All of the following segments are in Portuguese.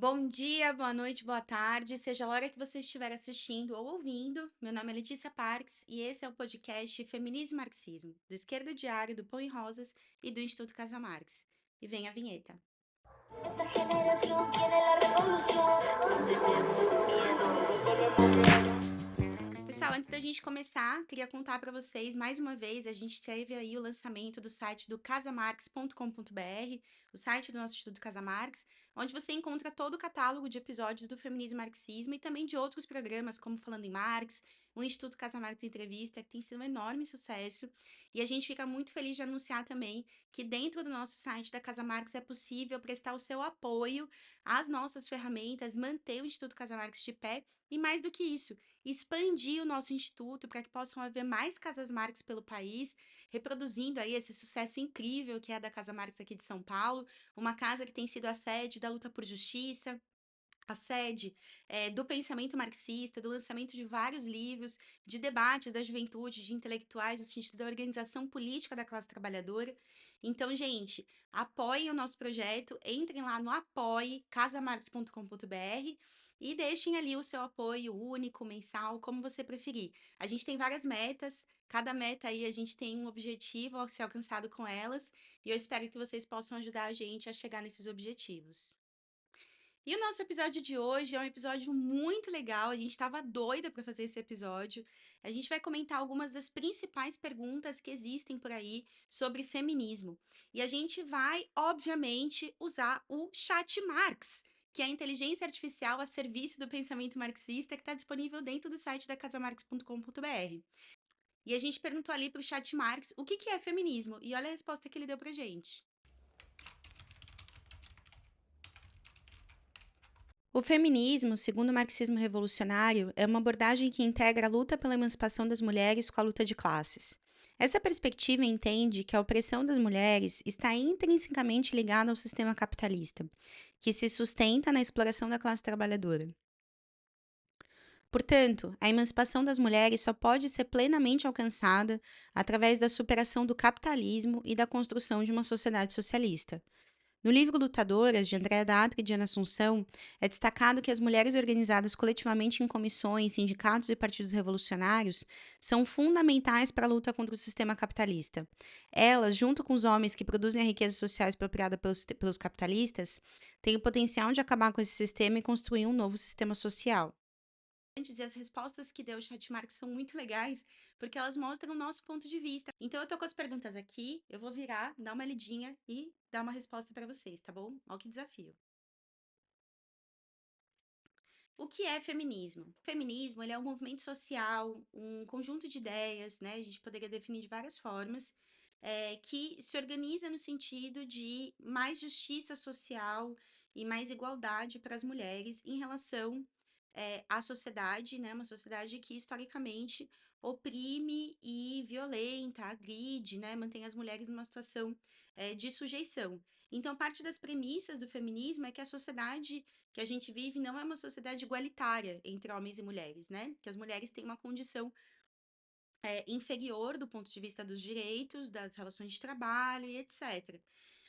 Bom dia, boa noite, boa tarde, seja a hora que você estiver assistindo ou ouvindo. Meu nome é Letícia Parques e esse é o podcast Feminismo e Marxismo, do Esquerda Diário, do Pão e Rosas e do Instituto Casa Marx. E vem a vinheta. Esta generación tiene la revolución. Pessoal, antes da gente começar, queria contar para vocês, mais uma vez, a gente teve aí o lançamento do site do casamarx.com.br, o site do nosso Instituto Casa Marx, onde você encontra todo o catálogo de episódios do Feminismo e Marxismo e também de outros programas, como Falando em Marx, o Instituto Casa Marx Entrevista, que tem sido um enorme sucesso. E a gente fica muito feliz de anunciar também que dentro do nosso site da Casa Marx é possível prestar o seu apoio às nossas ferramentas, manter o Instituto Casa Marx de pé e mais do que isso, expandir o nosso instituto para que possam haver mais casas Marx pelo país, reproduzindo aí esse sucesso incrível que é a da Casa Marx aqui de São Paulo, uma casa que tem sido a sede da luta por justiça, a sede do pensamento marxista, do lançamento de vários livros, de debates da juventude, de intelectuais, no sentido da organização política da classe trabalhadora. Então, gente, apoiem o nosso projeto, entrem lá no apoie.casamarx.com.br e deixem ali o seu apoio único, mensal, como você preferir. A gente tem várias metas, cada meta aí a gente tem um objetivo a ser alcançado com elas, e eu espero que vocês possam ajudar a gente a chegar nesses objetivos. E o nosso episódio de hoje é um episódio muito legal. A gente estava doida para fazer esse episódio. A gente vai comentar algumas das principais perguntas que existem por aí sobre feminismo. E a gente vai, obviamente, usar o Chat Marx, que é a inteligência artificial a serviço do pensamento marxista, que está disponível dentro do site da casamarx.com.br. E a gente perguntou ali para o Chat Marx o que é feminismo. E olha a resposta que ele deu para gente. O feminismo, segundo o marxismo revolucionário, é uma abordagem que integra a luta pela emancipação das mulheres com a luta de classes. Essa perspectiva entende que a opressão das mulheres está intrinsecamente ligada ao sistema capitalista, que se sustenta na exploração da classe trabalhadora. Portanto, a emancipação das mulheres só pode ser plenamente alcançada através da superação do capitalismo e da construção de uma sociedade socialista. No livro Lutadoras, de Andréa Datra e Diana Assunção, é destacado que as mulheres organizadas coletivamente em comissões, sindicatos e partidos revolucionários são fundamentais para a luta contra o sistema capitalista. Elas, junto com os homens que produzem a riqueza social expropriada pelos capitalistas, têm o potencial de acabar com esse sistema e construir um novo sistema social. E as respostas que deu o Chatmark são muito legais, porque elas mostram o nosso ponto de vista. Então, eu tô com as perguntas aqui, eu vou virar, dar uma lidinha e dar uma resposta para vocês, tá bom? Olha que desafio. O que é feminismo? O feminismo, ele é um movimento social, um conjunto de ideias, né? A gente poderia definir de várias formas, que se organiza no sentido de mais justiça social e mais igualdade para as mulheres em relação à sociedade, né? Uma sociedade que historicamente oprime e violenta, agride, né? Mantém as mulheres numa situação de sujeição. Então, parte das premissas do feminismo é que a sociedade que a gente vive não é uma sociedade igualitária entre homens e mulheres, né? Que as mulheres têm uma condição inferior do ponto de vista dos direitos, das relações de trabalho e etc.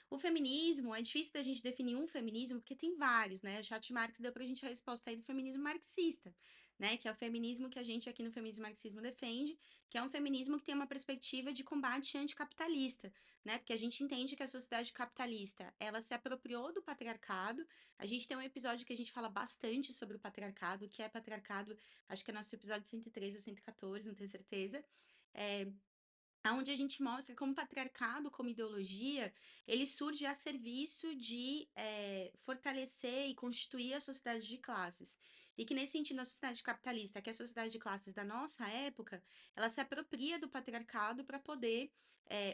O feminismo, é difícil da gente definir um feminismo, porque tem vários, né? O Chat Marx deu pra gente a resposta aí do feminismo marxista, né? Que é o feminismo que a gente aqui no feminismo marxismo defende, que é um feminismo que tem uma perspectiva de combate anticapitalista, né? Porque a gente entende que a sociedade capitalista, ela se apropriou do patriarcado. A gente tem um episódio que a gente fala bastante sobre o patriarcado, o que é patriarcado, acho que é nosso episódio 113 ou 114, não tenho certeza. É, onde a gente mostra como o patriarcado, como ideologia, ele surge a serviço de fortalecer e constituir a sociedade de classes. E que nesse sentido, a sociedade capitalista, que é a sociedade de classes da nossa época, ela se apropria do patriarcado para poder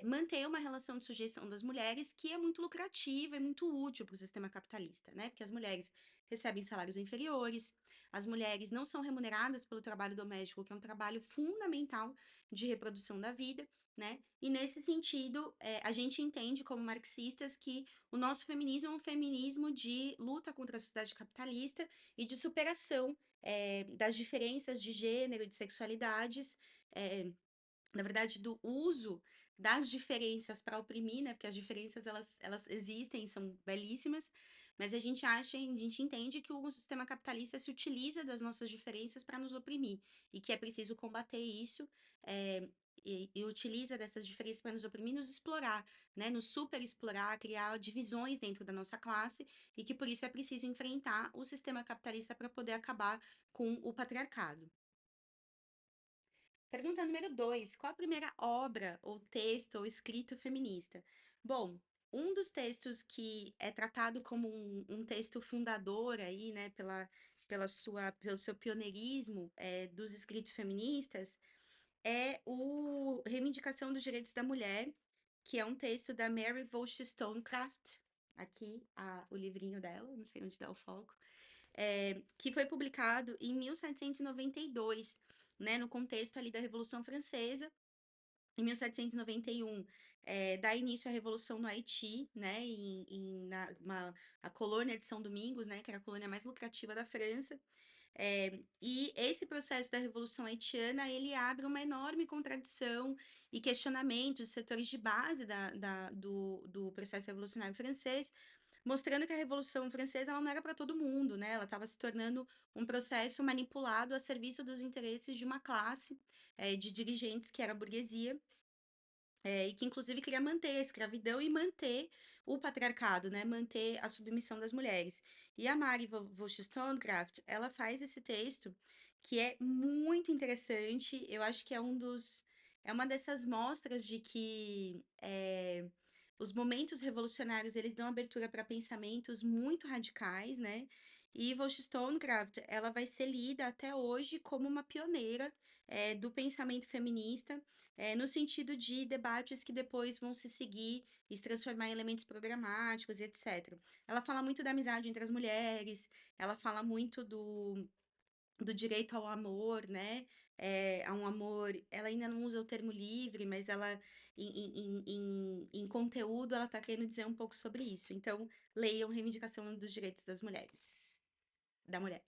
manter uma relação de sujeição das mulheres que é muito lucrativa e muito útil para o sistema capitalista, né? Porque as mulheres recebem salários inferiores, as mulheres não são remuneradas pelo trabalho doméstico, que é um trabalho fundamental de reprodução da vida, né? E nesse sentido, a gente entende como marxistas que o nosso feminismo é um feminismo de luta contra a sociedade capitalista e de superação das diferenças de gênero e de sexualidades, é, na verdade, do uso das diferenças para oprimir, né? Porque as diferenças elas existem, são belíssimas, mas a gente entende que o sistema capitalista se utiliza das nossas diferenças para nos oprimir e que é preciso combater isso, e utiliza dessas diferenças para nos oprimir e nos explorar, né, nos superexplorar, criar divisões dentro da nossa classe e que por isso é preciso enfrentar o sistema capitalista para poder acabar com o patriarcado. Pergunta número 2: qual a primeira obra ou texto ou escrito feminista? Bom, um dos textos que é tratado como um texto fundador aí, né, pelo seu pioneirismo, dos escritos feministas, é o Reivindicação dos Direitos da Mulher, que é um texto da Mary Wollstonecraft, aqui o livrinho dela, não sei onde dá o foco, que foi publicado em 1792, né, no contexto ali da Revolução Francesa. Em 1791, dá início à Revolução no Haiti, né, a colônia de São Domingos, né, que era a colônia mais lucrativa da França. E esse processo da Revolução Haitiana, ele abre uma enorme contradição e questionamento dos setores de base do processo revolucionário francês, mostrando que a Revolução Francesa ela não era para todo mundo, né? Ela estava se tornando um processo manipulado a serviço dos interesses de uma classe de dirigentes que era a burguesia, e que inclusive queria manter a escravidão e manter o patriarcado, né? Manter a submissão das mulheres. E a Mary Wollstonecraft, ela faz esse texto que é muito interessante. Eu acho que é uma dessas mostras de que os momentos revolucionários eles dão abertura para pensamentos muito radicais, né? E Wollstonecraft, ela vai ser lida até hoje como uma pioneira do pensamento feminista, no sentido de debates que depois vão se seguir e se transformar em elementos programáticos e etc. Ela fala muito da amizade entre as mulheres, ela fala muito do direito ao amor, né? A um amor, ela ainda não usa o termo livre, mas ela, em conteúdo, ela está querendo dizer um pouco sobre isso. Então, leiam Reivindicação dos Direitos das Mulheres, da Mulher.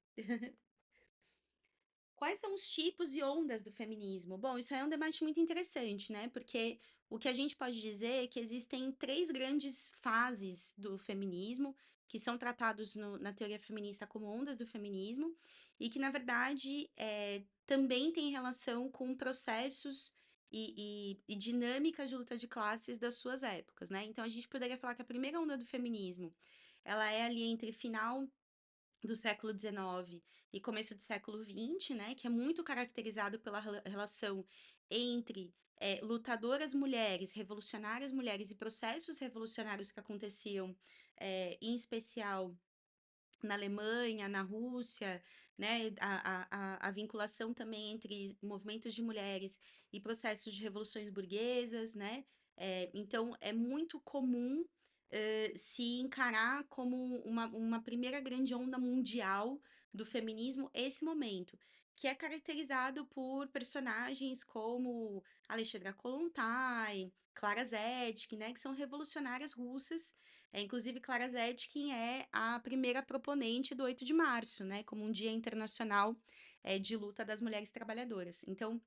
Quais são os tipos e ondas do feminismo? Bom, isso é um debate muito interessante, né? Porque o que a gente pode dizer é que existem três grandes fases do feminismo, que são tratados na teoria feminista como ondas do feminismo, e que, na verdade, também tem relação com processos e dinâmicas de luta de classes das suas épocas, né? Então, a gente poderia falar que a primeira onda do feminismo, ela é ali entre final do século XIX e começo do século XX, né, que é muito caracterizado pela relação entre lutadoras mulheres, revolucionárias mulheres e processos revolucionários que aconteciam, em especial na Alemanha, na Rússia, né, a vinculação também entre movimentos de mulheres e processos de revoluções burguesas, né? Então, é muito comum se encarar como uma primeira grande onda mundial do feminismo esse momento, que é caracterizado por personagens como Alexandra Kollontai, Clara Zetkin, né, que são revolucionárias russas. Inclusive, Clara Zetkin é a primeira proponente do 8 de março, né, como um dia internacional de luta das mulheres trabalhadoras. Então,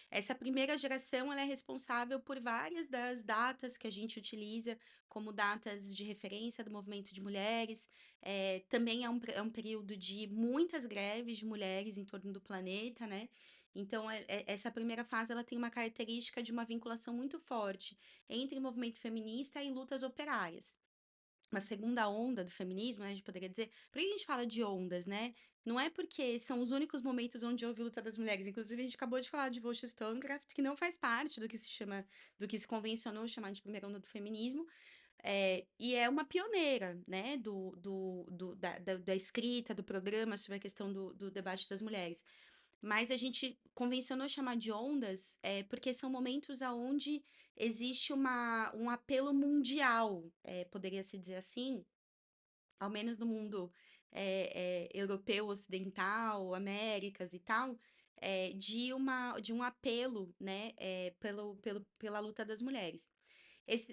essa primeira geração ela é responsável por várias das datas que a gente utiliza como datas de referência do movimento de mulheres. Também é um período de muitas greves de mulheres em torno do planeta, né? Então, essa primeira fase ela tem uma característica de uma vinculação muito forte entre movimento feminista e lutas operárias. Uma segunda onda do feminismo, né, a gente poderia dizer. Por que a gente fala de ondas, né? Não é porque são os únicos momentos onde houve luta das mulheres. Inclusive, a gente acabou de falar de Wollstonecraft, que não faz parte do que se convencionou chamar de primeira onda do feminismo, e é uma pioneira, né, da escrita, do programa sobre a questão do debate das mulheres. Mas a gente convencionou chamar de ondas, porque são momentos aonde existe um apelo mundial, poderia se dizer assim, ao menos no mundo europeu, ocidental, Américas e tal, de um apelo, né, pela luta das mulheres.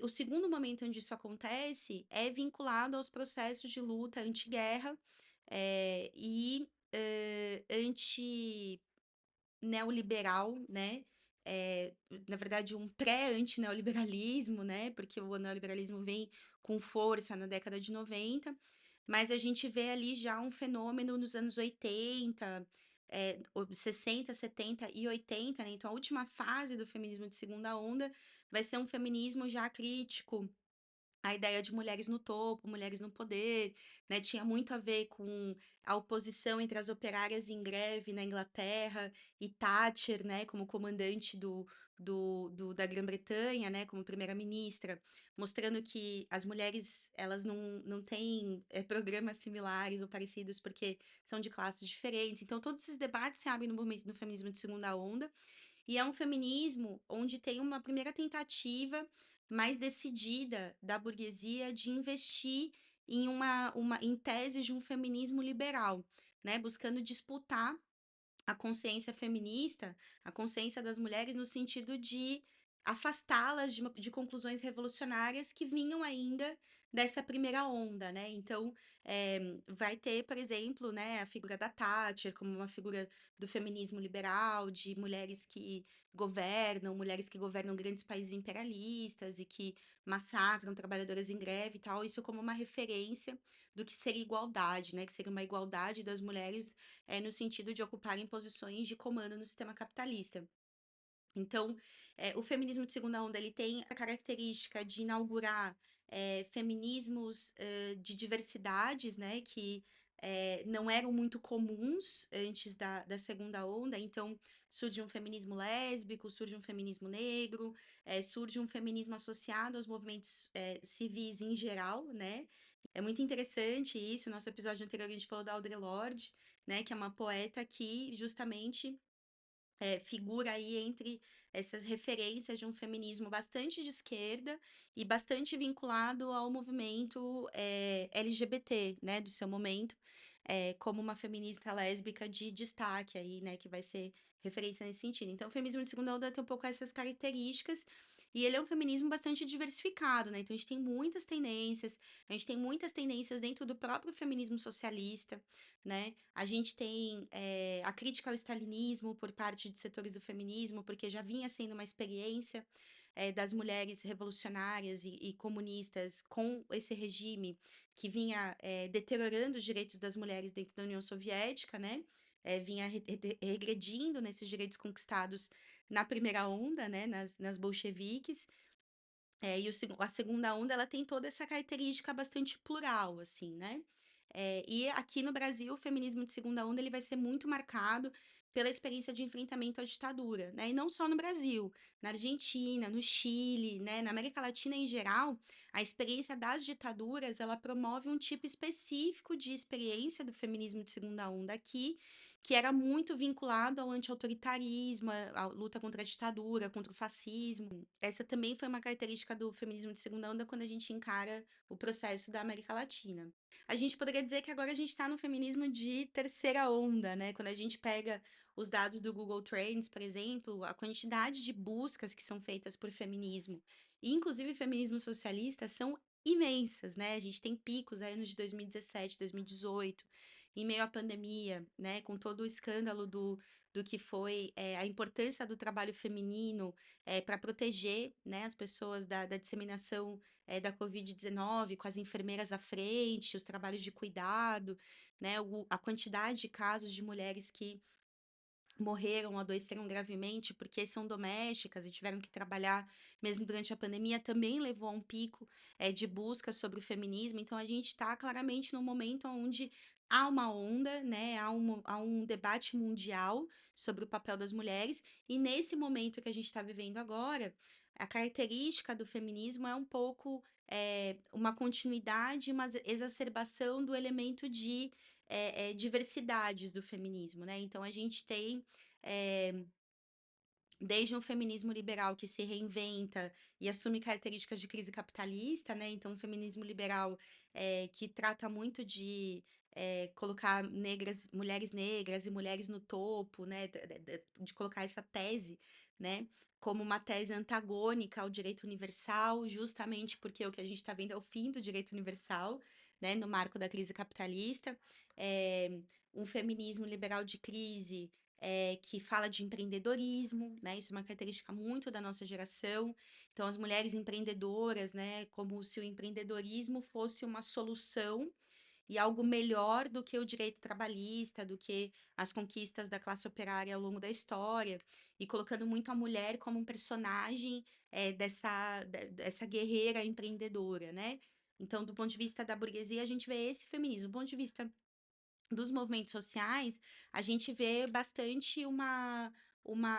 O segundo momento onde isso acontece é vinculado aos processos de luta anti-guerra e neoliberal, né? Na verdade, um pré-antineoliberalismo, né? Porque o neoliberalismo vem com força na década de 90, mas a gente vê ali já um fenômeno nos anos 80, 60, 70 e 80, né, então a última fase do feminismo de segunda onda vai ser um feminismo já crítico a ideia de mulheres no topo, mulheres no poder, né, tinha muito a ver com a oposição entre as operárias em greve na Inglaterra e Thatcher, né, como comandante da Grã-Bretanha, né, como primeira-ministra, mostrando que as mulheres elas não têm programas similares ou parecidos porque são de classes diferentes. Então, todos esses debates se abrem no movimento do feminismo de segunda onda, e é um feminismo onde tem uma primeira tentativa mais decidida da burguesia de investir em em tese de um feminismo liberal, né? Buscando disputar a consciência feminista, a consciência das mulheres no sentido de afastá-las de conclusões revolucionárias que vinham ainda dessa primeira onda, né? Então, vai ter, por exemplo, né, a figura da Thatcher como uma figura do feminismo liberal, de mulheres que governam grandes países imperialistas e que massacram trabalhadoras em greve e tal, isso como uma referência do que seria igualdade, né? Que seria uma igualdade das mulheres no sentido de ocuparem posições de comando no sistema capitalista. Então, o feminismo de segunda onda ele tem a característica de inaugurar feminismos de diversidades, né, que não eram muito comuns antes da segunda onda. Então, surge um feminismo lésbico, surge um feminismo negro, surge um feminismo associado aos movimentos civis em geral, né? É muito interessante isso. No nosso episódio anterior a gente falou da Audre Lorde, né, que é uma poeta que justamente figura aí entre essas referências de um feminismo bastante de esquerda e bastante vinculado ao movimento LGBT, né, do seu momento, como uma feminista lésbica de destaque aí, né, que vai ser referência nesse sentido. Então, o feminismo de segunda onda tem um pouco essas características e ele é um feminismo bastante diversificado, né? Então, a gente tem muitas tendências dentro do próprio feminismo socialista, né? A gente tem a crítica ao stalinismo por parte de setores do feminismo, porque já vinha sendo uma experiência das mulheres revolucionárias e comunistas com esse regime que vinha deteriorando os direitos das mulheres dentro da União Soviética, né? Vinha regredindo nesses direitos conquistados na primeira onda, né? Nas bolcheviques. A segunda onda, ela tem toda essa característica bastante plural, assim, né? E aqui no Brasil, o feminismo de segunda onda, ele vai ser muito marcado pela experiência de enfrentamento à ditadura, né? E não só no Brasil, na Argentina, no Chile, né? Na América Latina em geral, a experiência das ditaduras, ela promove um tipo específico de experiência do feminismo de segunda onda aqui, que era muito vinculado ao anti-autoritarismo, à luta contra a ditadura, contra o fascismo. Essa também foi uma característica do feminismo de segunda onda quando a gente encara o processo da América Latina. A gente poderia dizer que agora a gente está no feminismo de terceira onda, né? Quando a gente pega os dados do Google Trends, por exemplo, a quantidade de buscas que são feitas por feminismo, e inclusive feminismo socialista, são imensas, né? A gente tem picos aí anos de 2017, 2018, em meio à pandemia, né? Com todo o escândalo do que foi a importância do trabalho feminino para proteger, né, as pessoas da disseminação da Covid-19, com as enfermeiras à frente, os trabalhos de cuidado, né, a quantidade de casos de mulheres que morreram ou adoeceram gravemente porque são domésticas e tiveram que trabalhar mesmo durante a pandemia, também levou a um pico de busca sobre o feminismo. Então, a gente está claramente num momento onde há uma onda, né? Há um debate mundial sobre o papel das mulheres, e nesse momento que a gente está vivendo agora, a característica do feminismo é um pouco uma continuidade, uma exacerbação do elemento de diversidades do feminismo, né? Então a gente tem eh, desde um feminismo liberal que se reinventa e assume características de crise capitalista, né? Então, um feminismo liberal que trata muito de colocar mulheres negras e mulheres no topo, né? De colocar essa tese, né? Como uma tese antagônica ao direito universal, justamente porque o que a gente está vendo é o fim do direito universal, né? No marco da crise capitalista. Um feminismo liberal de crise que fala de empreendedorismo, né? Isso é uma característica muito da nossa geração. Então, as mulheres empreendedoras, né? Como se o empreendedorismo fosse uma solução e algo melhor do que o direito trabalhista, do que as conquistas da classe operária ao longo da história, e colocando muito a mulher como um personagem dessa guerreira empreendedora, né? Então, do ponto de vista da burguesia, a gente vê esse feminismo. Do ponto de vista dos movimentos sociais, a gente vê bastante uma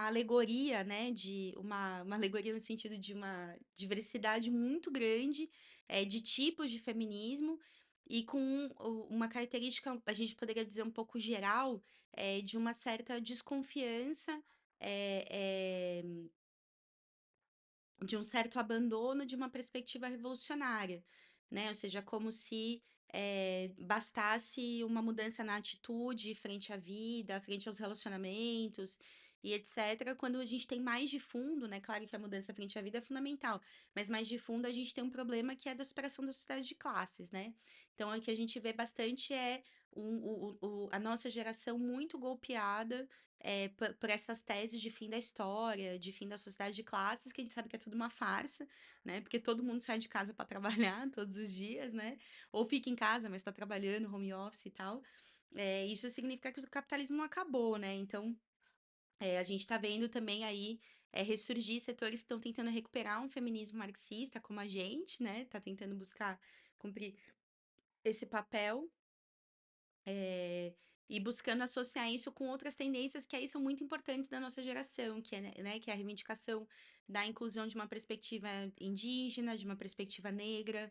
alegoria, né, uma alegoria no sentido de uma diversidade muito grande de tipos de feminismo e com uma característica, a gente poderia dizer um pouco geral, de uma certa desconfiança, eh, eh, de um certo abandono de uma perspectiva revolucionária, né? Ou seja, como se bastasse uma mudança na atitude frente à vida, frente aos relacionamentos e etc. Quando a gente tem mais de fundo, né? Claro que a mudança frente à vida é fundamental, mas mais de fundo a gente tem um problema que é da superação da sociedade de classes, né? Então, o que a gente vê bastante é a nossa geração muito golpeada por essas teses de fim da história, de fim da sociedade de classes, que a gente sabe que é tudo uma farsa, né? Porque todo mundo sai de casa para trabalhar todos os dias, né? Ou fica em casa, mas está trabalhando, home office e tal. Isso significa que o capitalismo não acabou, né? Então, a gente está vendo também aí ressurgir setores que estão tentando recuperar um feminismo marxista, como a gente, né? Tá tentando buscar cumprir esse papel eh, e buscando associar isso com outras tendências que aí são muito importantes da nossa geração, que é, né, que é a reivindicação da inclusão de uma perspectiva indígena, de uma perspectiva negra,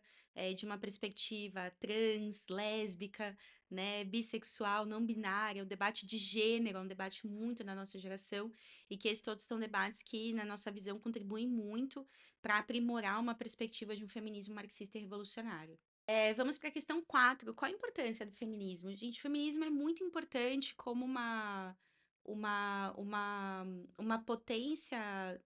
de uma perspectiva trans, lésbica, né, bissexual, não binária, o debate de gênero é um debate muito da nossa geração, e que esses todos são debates que, na nossa visão, contribuem muito para aprimorar uma perspectiva de um feminismo marxista e revolucionário. Vamos para a questão 4. Qual a importância do feminismo? Gente, o feminismo é muito importante como uma, uma, uma potência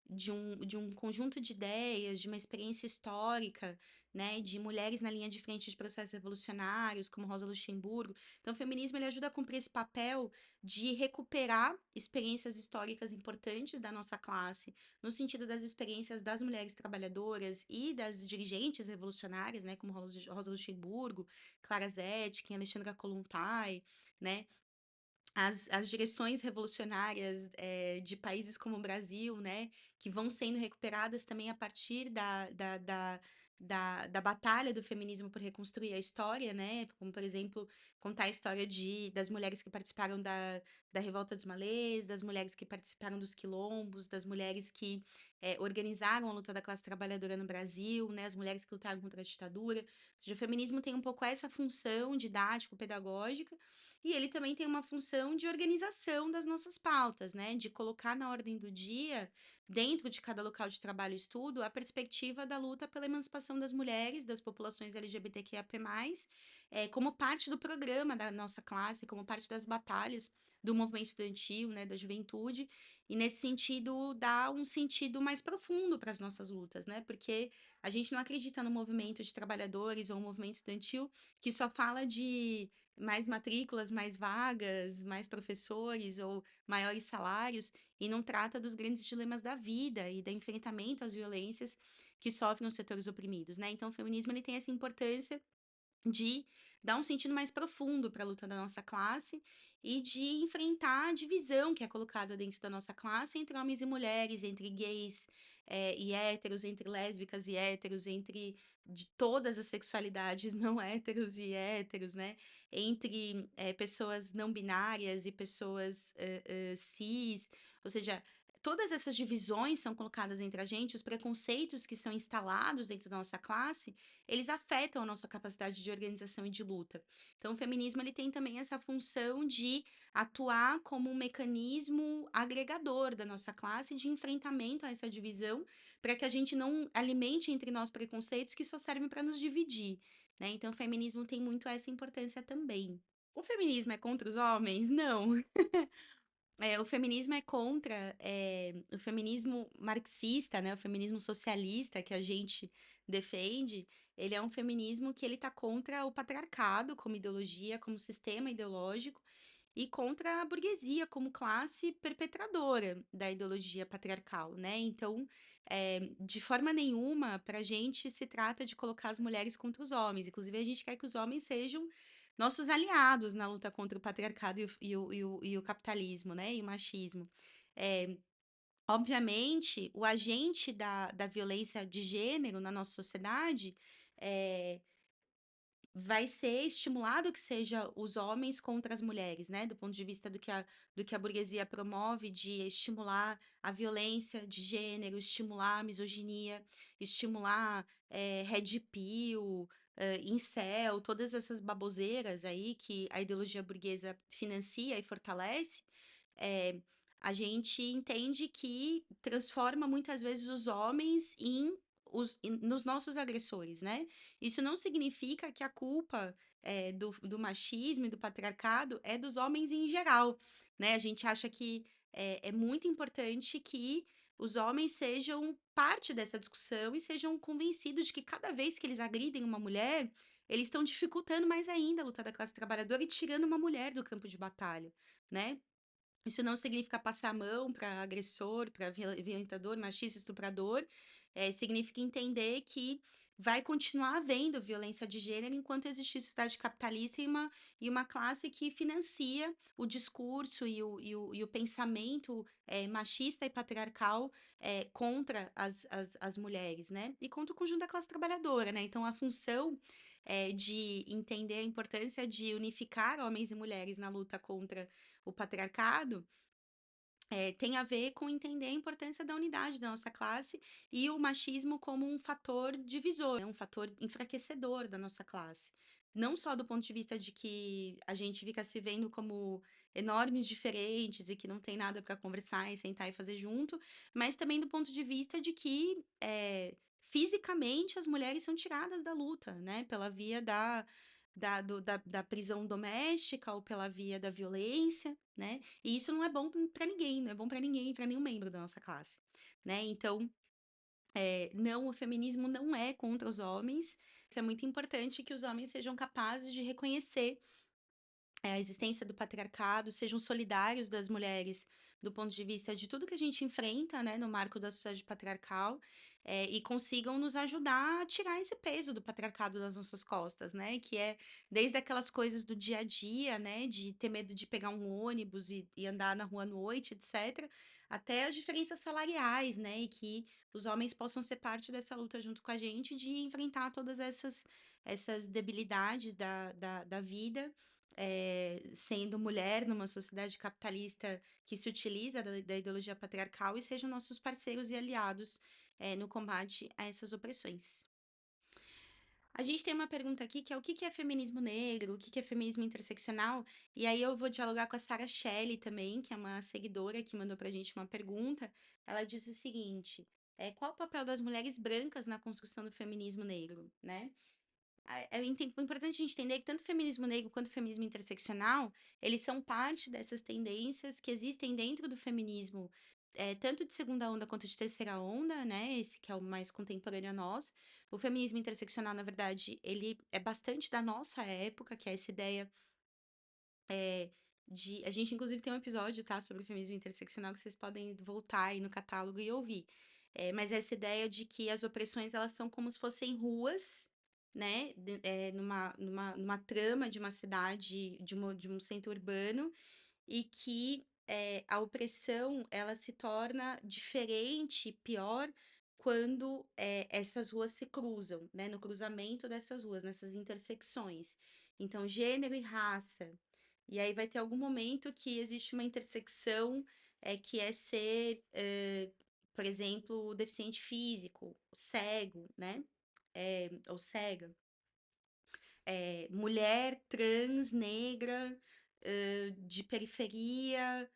de um conjunto de ideias, de uma experiência histórica, né, de mulheres na linha de frente de processos revolucionários, como Rosa Luxemburgo. Então, o feminismo ele ajuda a cumprir esse papel de recuperar experiências históricas importantes da nossa classe, no sentido das experiências das mulheres trabalhadoras e das dirigentes revolucionárias, né, como Rosa Luxemburgo, Clara Zetkin, Alexandra Kollontai, né, as direções revolucionárias de países como o Brasil, né, que vão sendo recuperadas também a partir da batalha do feminismo por reconstruir a história, né, como, por exemplo, contar a história das mulheres que participaram da Revolta dos Malês, das mulheres que participaram dos quilombos, das mulheres que organizaram a luta da classe trabalhadora no Brasil, né, as mulheres que lutaram contra a ditadura. Ou seja, o feminismo tem um pouco essa função didático-pedagógica, e ele também tem uma função de organização das nossas pautas, né? De colocar na ordem do dia, dentro de cada local de trabalho e estudo, a perspectiva da luta pela emancipação das mulheres, das populações LGBTQIA+, como parte do programa da nossa classe, como parte das batalhas do movimento estudantil, né, da juventude, e nesse sentido dá um sentido mais profundo para as nossas lutas, né? Porque a gente não acredita no movimento de trabalhadores ou um movimento estudantil que só fala de mais matrículas, mais vagas, mais professores ou maiores salários, e não trata dos grandes dilemas da vida e do enfrentamento às violências que sofrem os setores oprimidos, né? Então, o feminismo ele tem essa importância de dar um sentido mais profundo para a luta da nossa classe e de enfrentar a divisão que é colocada dentro da nossa classe entre homens e mulheres, entre gays e héteros, entre lésbicas e héteros, entre de todas as sexualidades não héteros e héteros, né? Entre pessoas não binárias e pessoas cis, ou seja, todas essas divisões são colocadas entre a gente, os preconceitos que são instalados dentro da nossa classe, eles afetam a nossa capacidade de organização e de luta. Então, o feminismo ele tem também essa função de atuar como um mecanismo agregador da nossa classe de enfrentamento a essa divisão, para que a gente não alimente entre nós preconceitos que só servem para nos dividir, né? Então, o feminismo tem muito essa importância também. O feminismo é contra os homens? Não. O feminismo é contra, o feminismo marxista, né, o feminismo socialista que a gente defende, ele é um feminismo que ele tá contra o patriarcado como ideologia, como sistema ideológico, e contra a burguesia como classe perpetradora da ideologia patriarcal, né. Então, de forma nenhuma para a gente se trata de colocar as mulheres contra os homens, inclusive a gente quer que os homens sejam nossos aliados na luta contra o patriarcado e o capitalismo, né, e o machismo. Eh, Obviamente, o agente da violência de gênero na nossa sociedade, eh vai ser estimulado que seja os homens contra as mulheres, né, do ponto de vista do que a burguesia promove de estimular a violência de gênero, estimular a misoginia, estimular, red pill, incel, todas essas baboseiras aí que a ideologia burguesa financia e fortalece, eh, a gente entende que transforma muitas vezes os homens nos nossos agressores, né. Isso não significa que a culpa, do machismo e do patriarcado é dos homens em geral, né. A gente acha que é muito importante que os homens sejam parte dessa discussão e sejam convencidos de que cada vez que eles agridem uma mulher, eles estão dificultando mais ainda a luta da classe trabalhadora e tirando uma mulher do campo de batalha, né. Isso não significa passar a mão para agressor, para violentador, machista, estuprador, significa entender que vai continuar havendo violência de gênero enquanto existir sociedade capitalista e uma classe que financia o discurso e o pensamento, machista e patriarcal, contra as mulheres, né, e contra o conjunto da classe trabalhadora, né. Então a função, de entender a importância de unificar homens e mulheres na luta contra o patriarcado, tem a ver com entender a importância da unidade da nossa classe e o machismo como um fator divisor, né, um fator enfraquecedor da nossa classe. Não só do ponto de vista de que a gente fica se vendo como enormes diferentes e que não tem nada para conversar e sentar e fazer junto, mas também do ponto de vista de que, fisicamente as mulheres são tiradas da luta, né, pela via da prisão doméstica ou pela via da violência, né, e isso não é bom para ninguém, não é bom para ninguém, para nenhum membro da nossa classe, né. Então, não, o feminismo não é contra os homens, isso é muito importante que os homens sejam capazes de reconhecer a existência do patriarcado, sejam solidários das mulheres do ponto de vista de tudo que a gente enfrenta, né, no marco da sociedade patriarcal, e consigam nos ajudar a tirar esse peso do patriarcado das nossas costas, né, que é desde aquelas coisas do dia a dia, né, de ter medo de pegar um ônibus e andar na rua à noite, etc., até as diferenças salariais, né, e que os homens possam ser parte dessa luta junto com a gente de enfrentar todas essas debilidades da vida, sendo mulher numa sociedade capitalista que se utiliza da ideologia patriarcal e sejam nossos parceiros e aliados, no combate a essas opressões. A gente tem uma pergunta aqui que é o que que é feminismo negro, o que que é feminismo interseccional, e aí eu vou dialogar com a Sarah Shelley também, que é uma seguidora que mandou pra gente uma pergunta. Ela diz o seguinte: qual o papel das mulheres brancas na construção do feminismo negro, né? É importante a gente entender que tanto o feminismo negro quanto o feminismo interseccional, eles são parte dessas tendências que existem dentro do feminismo, tanto de segunda onda quanto de terceira onda, né, esse que é o mais contemporâneo a nós. O feminismo interseccional, na verdade, ele é bastante da nossa época, que é essa ideia, a gente inclusive tem um episódio, tá, sobre o feminismo interseccional que vocês podem voltar aí no catálogo e ouvir. Mas essa ideia de que as opressões elas são como se fossem ruas, né, numa trama de uma cidade, de um centro urbano, e que, a opressão ela se torna diferente, pior, quando, essas ruas se cruzam, né, no cruzamento dessas ruas, nessas intersecções. Então, gênero e raça. E aí vai ter algum momento que existe uma intersecção, que é ser, por exemplo, deficiente físico, cego, né, ou cega, mulher trans, negra, de periferia,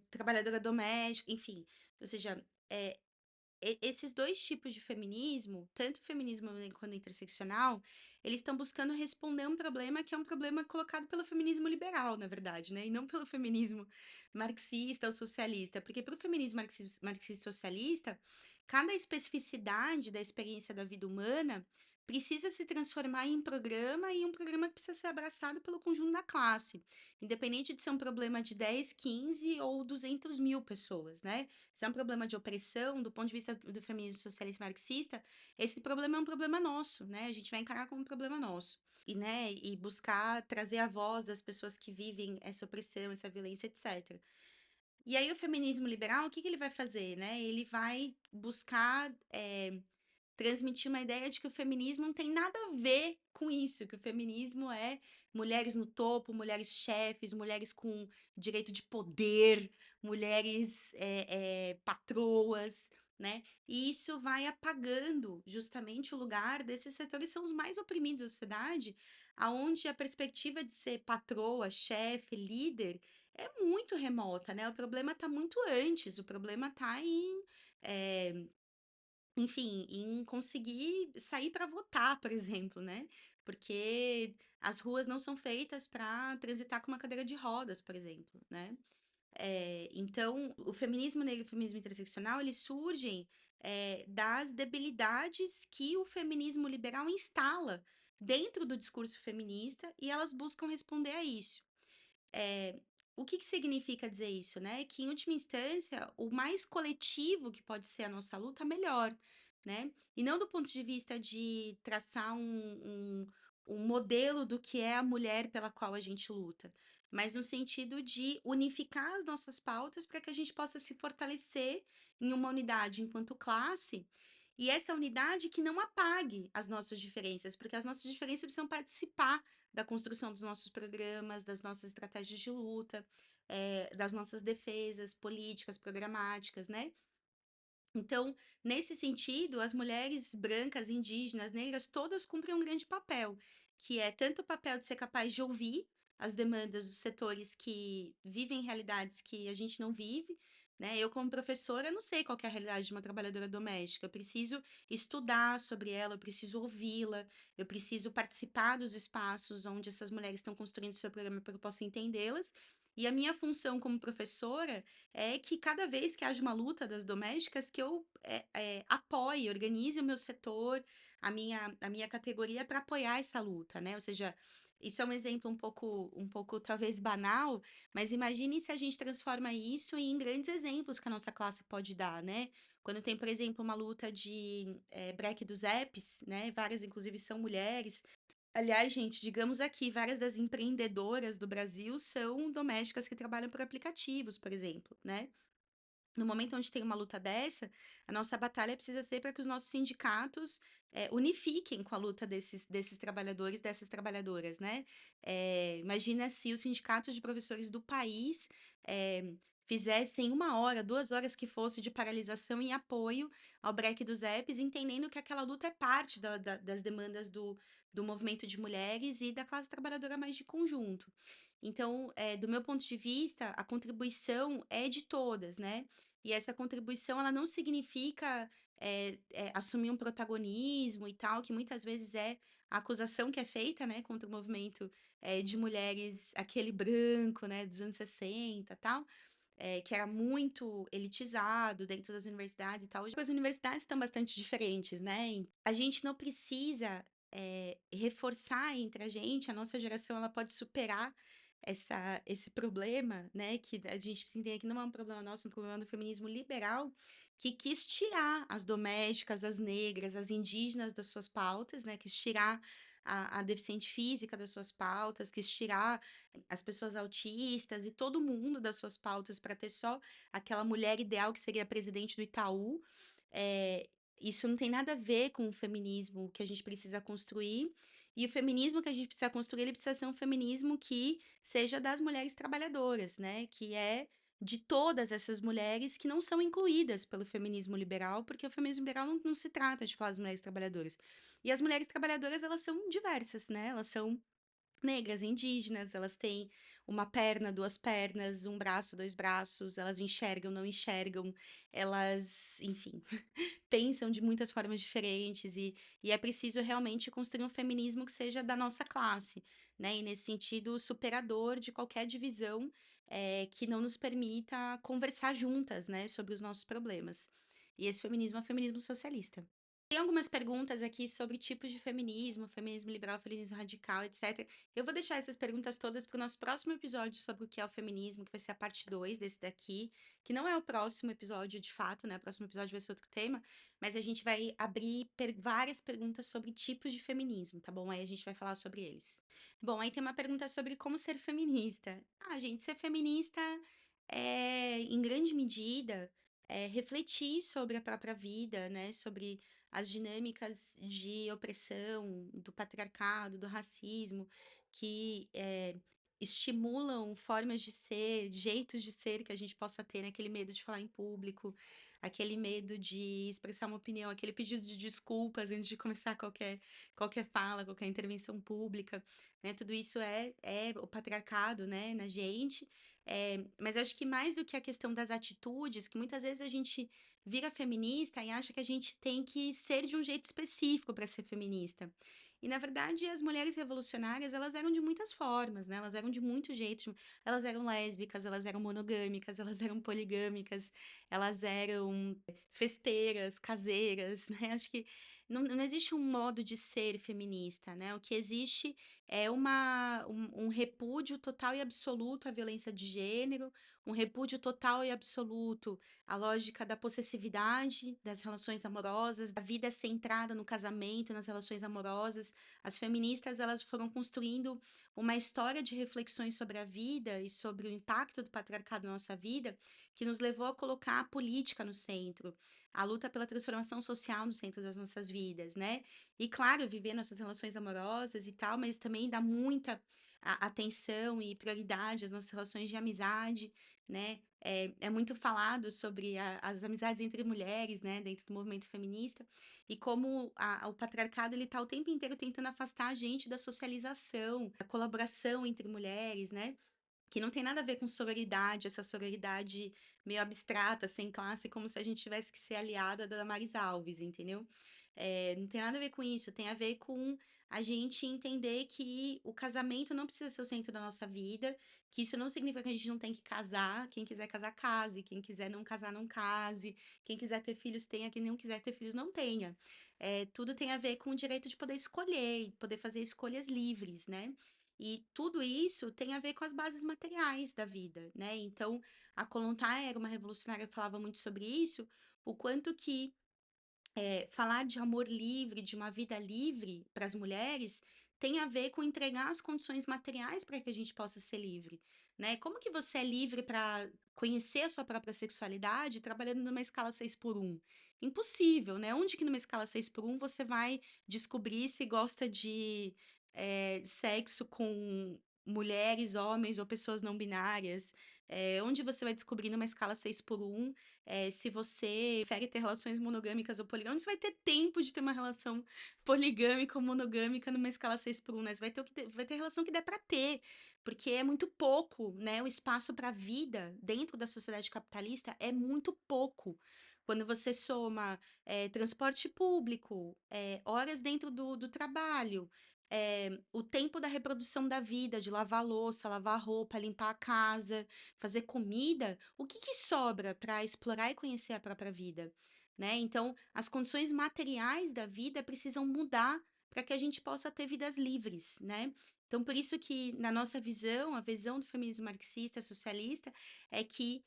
trabalhadora doméstica, enfim. Ou seja, esses dois tipos de feminismo, tanto o feminismo negro quanto o interseccional, eles estão buscando responder um problema que é um problema colocado pelo feminismo liberal, na verdade, né? E não pelo feminismo marxista ou socialista. Porque para o feminismo marxista e socialista, cada especificidade da experiência da vida humana precisa se transformar em programa e um programa que precisa ser abraçado pelo conjunto da classe, independente de ser um problema de 10, 15 ou 200.000 pessoas, né? Se é um problema de opressão, do ponto de vista do feminismo socialista marxista, esse problema é um problema nosso, né? A gente vai encarar como um problema nosso. E, né, e buscar trazer a voz das pessoas que vivem essa opressão, essa violência, etc. E aí o feminismo liberal, o que que ele vai fazer, né? Ele vai buscar transmitir uma ideia de que o feminismo não tem nada a ver com isso, que o feminismo é mulheres no topo, mulheres chefes, mulheres com direito de poder, mulheres patroas, né? E isso vai apagando justamente o lugar desses setores que são os mais oprimidos da sociedade, aonde a perspectiva de ser patroa, chefe, líder é muito remota, né? O problema está muito antes, o problema está em eh, enfim, em conseguir sair para votar, por exemplo, né, porque as ruas não são feitas para transitar com uma cadeira de rodas, por exemplo, né. Então o feminismo negro e o feminismo interseccional, eles surgem, das debilidades que o feminismo liberal instala dentro do discurso feminista e elas buscam responder a isso. Eh, o que que significa dizer isso, né? Que em última instância, o mais coletivo que pode ser a nossa luta, melhor, né? E não do ponto de vista de traçar um modelo do que é a mulher pela qual a gente luta, mas no sentido de unificar as nossas pautas para que a gente possa se fortalecer em uma unidade enquanto classe, e essa unidade que não apague as nossas diferenças, porque as nossas diferenças precisam participar da construção dos nossos programas, das nossas estratégias de luta, das nossas defesas políticas, programáticas, né? Então, nesse sentido, as mulheres brancas, indígenas, negras, todas cumprem um grande papel, que é tanto o papel de ser capaz de ouvir as demandas dos setores que vivem realidades que a gente não vive, né? Eu, como professora, não sei qual que é a realidade de uma trabalhadora doméstica. Eu preciso estudar sobre ela, eu preciso ouvi-la, eu preciso participar dos espaços onde essas mulheres estão construindo seu programa para que eu possa entendê-las. E a minha função como professora é que cada vez que haja uma luta das domésticas, que eu apoie, organize o meu setor, a minha categoria para apoiar essa luta, né? Ou seja, isso é um exemplo um pouco talvez banal, mas imagine se a gente transforma isso em grandes exemplos que a nossa classe pode dar, né? Quando tem, por exemplo, uma luta de break dos apps, né? Várias, inclusive, são mulheres. Aliás, gente, digamos aqui, várias das empreendedoras do Brasil são domésticas que trabalham por aplicativos, por exemplo, né? No momento onde tem uma luta dessa, a nossa batalha precisa ser para que os nossos sindicatos unifiquem com a luta desses trabalhadores, dessas trabalhadoras, né? Imagina se os sindicatos de professores do país fizessem 1 hora, 2 horas que fosse de paralisação em apoio ao break dos apps, entendendo que aquela luta é parte das demandas do movimento de mulheres e da classe trabalhadora mais de conjunto. Então, do meu ponto de vista, a contribuição é de todas, né? E essa contribuição, ela não significa, assumir um protagonismo e tal, que muitas vezes é a acusação que é feita, né, contra o movimento, de mulheres, aquele branco, né, dos anos 60, tal, que era muito elitizado dentro das universidades e tal. Hoje as universidades estão bastante diferentes, né, a gente não precisa, reforçar entre a gente, a nossa geração, ela pode superar esse problema, né, que a gente precisa entender que não é um problema nosso, é um problema do feminismo liberal, que quis tirar as domésticas, as negras, as indígenas das suas pautas, né, quis tirar a deficiente física das suas pautas, quis tirar as pessoas autistas e todo mundo das suas pautas para ter só aquela mulher ideal que seria a presidente do Itaú. Eh, isso não tem nada a ver com o feminismo que a gente precisa construir, e o feminismo que a gente precisa construir, ele precisa ser um feminismo que seja das mulheres trabalhadoras, né, que é de todas essas mulheres que não são incluídas pelo feminismo liberal, porque o feminismo liberal não se trata de falar das mulheres trabalhadoras. E as mulheres trabalhadoras, elas são diversas, né, elas são negras, indígenas, elas têm uma perna, 2 pernas, um braço, 2 braços, elas enxergam, não enxergam, elas, enfim, pensam de muitas formas diferentes e é preciso realmente construir um feminismo que seja da nossa classe, né, e nesse sentido superador de qualquer divisão, que não nos permita conversar juntas, né, sobre os nossos problemas. E esse feminismo é o feminismo socialista. Tem algumas perguntas aqui sobre tipos de feminismo, feminismo liberal, feminismo radical, etc. Eu vou deixar essas perguntas todas para o nosso próximo episódio sobre o que é o feminismo, que vai ser a parte 2 desse daqui, que não é o próximo episódio de fato, né? O próximo episódio vai ser outro tema, mas a gente vai abrir várias perguntas sobre tipos de feminismo, tá bom? Aí a gente vai falar sobre eles. Bom, aí tem uma pergunta sobre como ser feminista. Ah, gente, ser feminista é, em grande medida, refletir sobre a própria vida, né? Sobre as dinâmicas de opressão, do patriarcado, do racismo, que estimulam formas de ser, jeitos de ser que a gente possa ter, né? Aquele medo de falar em público, aquele medo de expressar uma opinião, aquele pedido de desculpas antes de começar qualquer fala, qualquer intervenção pública, né? Tudo isso é o patriarcado, né, na gente. Mas acho que mais do que a questão das atitudes, que muitas vezes a gente vira feminista e acha que a gente tem que ser de um jeito específico para ser feminista. E, na verdade, as mulheres revolucionárias, elas eram de muitas formas, né? Elas eram de muitos jeitos. Elas eram lésbicas, elas eram monogâmicas, elas eram poligâmicas, elas eram festeiras, caseiras, né? Acho que não existe um modo de ser feminista, né? O que existe é um repúdio total e absoluto à violência de gênero, um repúdio total e absoluto a lógica da possessividade, das relações amorosas, da vida centrada no casamento, nas relações amorosas. As feministas, elas foram construindo uma história de reflexões sobre a vida e sobre o impacto do patriarcado na nossa vida, que nos levou a colocar a política no centro, a luta pela transformação social no centro das nossas vidas, né? E claro, viver nossas relações amorosas e tal, mas também dá muita atenção e prioridade às nossas relações de amizade, né? É muito falado sobre as amizades entre mulheres, né, dentro do movimento feminista, e como o patriarcado ele está o tempo inteiro tentando afastar a gente da socialização, da colaboração entre mulheres, né? Que não tem nada a ver com sororidade, essa sororidade meio abstrata, sem classe, como se a gente tivesse que ser aliada da Damares Alves, entendeu? Não tem nada a ver com isso, tem a ver com a gente entender que o casamento não precisa ser o centro da nossa vida, que isso não significa que a gente não tem que casar, quem quiser casar, case, quem quiser não casar, não case, quem quiser ter filhos, tenha, quem não quiser ter filhos, não tenha. Tudo tem a ver com o direito de poder escolher, e poder fazer escolhas livres, né? E tudo isso tem a ver com as bases materiais da vida, né? Então, a Kollontai era uma revolucionária que falava muito sobre isso, o quanto que falar de amor livre, de uma vida livre para as mulheres, tem a ver com entregar as condições materiais para que a gente possa ser livre, né? Como que você é livre para conhecer a sua própria sexualidade trabalhando numa escala 6 por 1? Impossível, né? Onde que numa escala 6 por 1 você vai descobrir se gosta de sexo com mulheres, homens ou pessoas não binárias? Onde você vai descobrir numa escala 6 por 1 se você prefere ter relações monogâmicas ou poligâmicas, você vai ter tempo de ter uma relação poligâmica ou monogâmica numa escala 6 por 1, né? Você vai ter, vai ter relação que der para ter, porque é muito pouco, né? O espaço para a vida dentro da sociedade capitalista é muito pouco. Quando você soma transporte público, horas dentro do trabalho, o tempo da reprodução da vida, de lavar louça, lavar roupa, limpar a casa, fazer comida, o que que sobra para explorar e conhecer a própria vida, né? Então, as condições materiais da vida precisam mudar para que a gente possa ter vidas livres, né? Então, por isso que na nossa visão, a visão do feminismo marxista, socialista, é que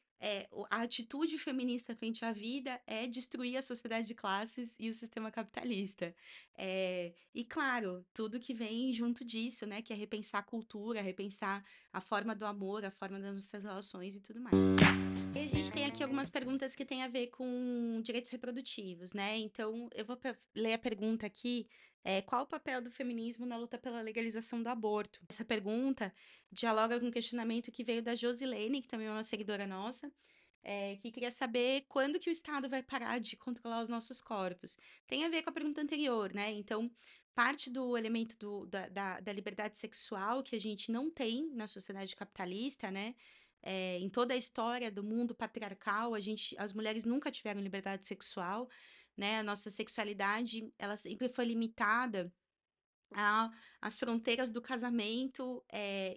a atitude feminista frente à vida é destruir a sociedade de classes e o sistema capitalista. E claro, tudo que vem junto disso, né? Que é repensar a cultura, repensar a forma do amor, a forma das nossas relações e tudo mais. E a gente tem aqui algumas perguntas que têm a ver com direitos reprodutivos, né? Então, eu vou ler a pergunta aqui. Qual o papel do feminismo na luta pela legalização do aborto? Essa pergunta dialoga com um questionamento que veio da Josilene, que também é uma seguidora nossa, que queria saber quando que o Estado vai parar de controlar os nossos corpos. Tem a ver com a pergunta anterior, né? Então, parte do elemento da liberdade sexual que a gente não tem na sociedade capitalista, né? Em toda a história do mundo patriarcal, as mulheres nunca tiveram liberdade sexual, né? A nossa sexualidade, ela sempre foi limitada às fronteiras do casamento,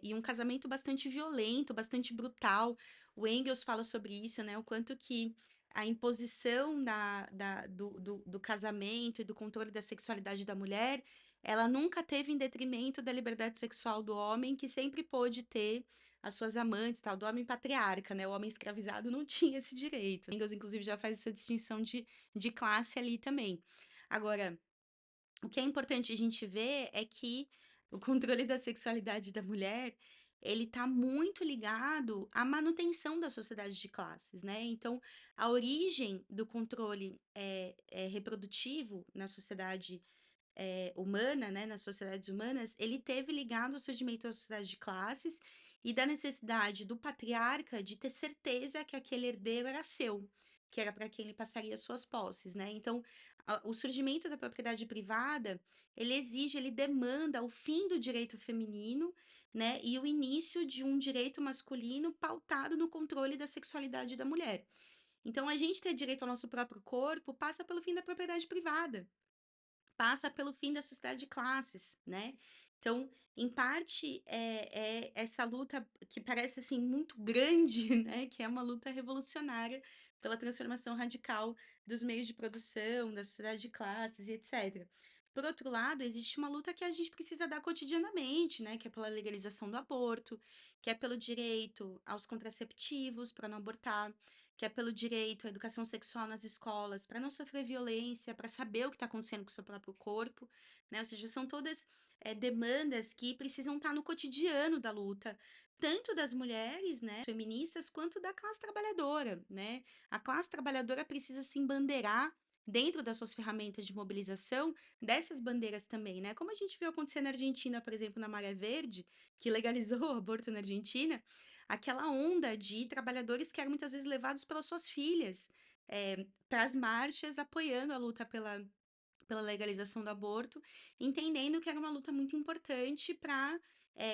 e um casamento bastante violento, bastante brutal. O Engels fala sobre isso, né? O quanto que a imposição do casamento e do controle da sexualidade da mulher, ela nunca teve em detrimento da liberdade sexual do homem, que sempre pôde ter as suas amantes, tal, do homem patriarca, né? O homem escravizado não tinha esse direito. Engels, inclusive, já faz essa distinção de classe ali também. Agora, o que é importante a gente ver é que o controle da sexualidade da mulher, ele está muito ligado à manutenção da sociedade de classes, né? Então, a origem do controle reprodutivo na sociedade humana, né, nas sociedades humanas, ele teve ligado ao surgimento da sociedade de classes e da necessidade do patriarca de ter certeza que aquele herdeiro era seu, que era para quem ele passaria suas posses, né? Então, o surgimento da propriedade privada, ele exige, ele demanda o fim do direito feminino, né, e o início de um direito masculino pautado no controle da sexualidade da mulher. Então, a gente ter direito ao nosso próprio corpo passa pelo fim da propriedade privada, passa pelo fim da sociedade de classes, né? Então, em parte, é essa luta que parece assim muito grande, né? Que é uma luta revolucionária pela transformação radical dos meios de produção, da sociedade de classes e etc. Por outro lado, existe uma luta que a gente precisa dar cotidianamente, né? Que é pela legalização do aborto, que é pelo direito aos contraceptivos para não abortar, que é pelo direito à educação sexual nas escolas, para não sofrer violência, para saber o que está acontecendo com o seu próprio corpo, né? Ou seja, são todas demandas que precisam estar no cotidiano da luta, tanto das mulheres, né, feministas, quanto da classe trabalhadora, né? A classe trabalhadora precisa se embandeirar dentro das suas ferramentas de mobilização dessas bandeiras também, né? Como a gente viu acontecer na Argentina, por exemplo, na Maré Verde, que legalizou o aborto na Argentina, aquela onda de trabalhadores que eram muitas vezes levados pelas suas filhas para as marchas, apoiando a luta pela legalização do aborto, entendendo que era uma luta muito importante para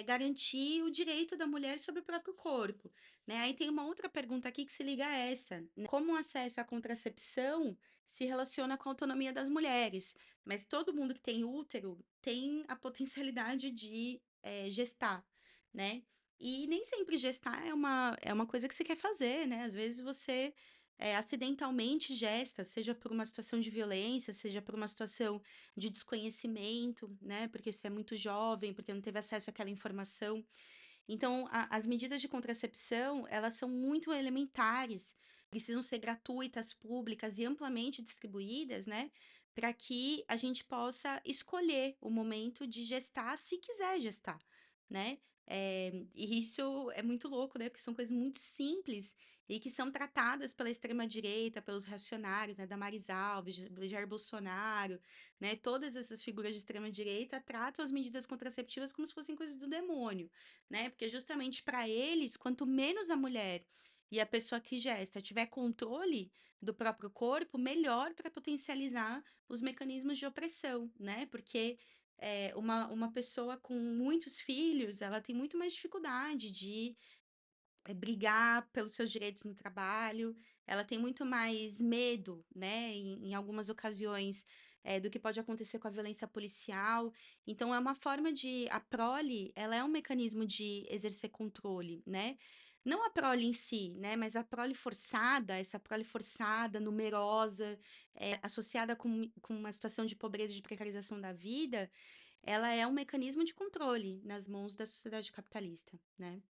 garantir o direito da mulher sobre o próprio corpo, né? Aí tem uma outra pergunta aqui que se liga a essa, né? Como o acesso à contracepção se relaciona com a autonomia das mulheres? Mas todo mundo que tem útero tem a potencialidade de gestar, né? E nem sempre gestar é uma coisa que você quer fazer, né? Às vezes você acidentalmente gesta, seja por uma situação de violência, seja por uma situação de desconhecimento, né? Porque você é muito jovem, porque não teve acesso àquela informação. Então, as medidas de contracepção, elas são muito elementares, precisam ser gratuitas, públicas e amplamente distribuídas, né? Para que a gente possa escolher o momento de gestar, se quiser gestar, né? E isso é muito louco, né? Porque são coisas muito simples e que são tratadas pela extrema-direita, pelos reacionários, né? Damares Alves, Jair Bolsonaro, né? Todas essas figuras de extrema-direita tratam as medidas contraceptivas como se fossem coisas do demônio, né? Porque justamente para eles, quanto menos a mulher e a pessoa que gesta tiver controle do próprio corpo, melhor para potencializar os mecanismos de opressão, né? Porque uma pessoa com muitos filhos, ela tem muito mais dificuldade de brigar pelos seus direitos no trabalho, ela tem muito mais medo, né, em algumas ocasiões, do que pode acontecer com a violência policial. Então é uma forma de a prole, ela é um mecanismo de exercer controle, né. Não a prole em si, né, mas a prole forçada, essa prole forçada, numerosa, associada com uma situação de pobreza e de precarização da vida, ela é um mecanismo de controle nas mãos da sociedade capitalista, né.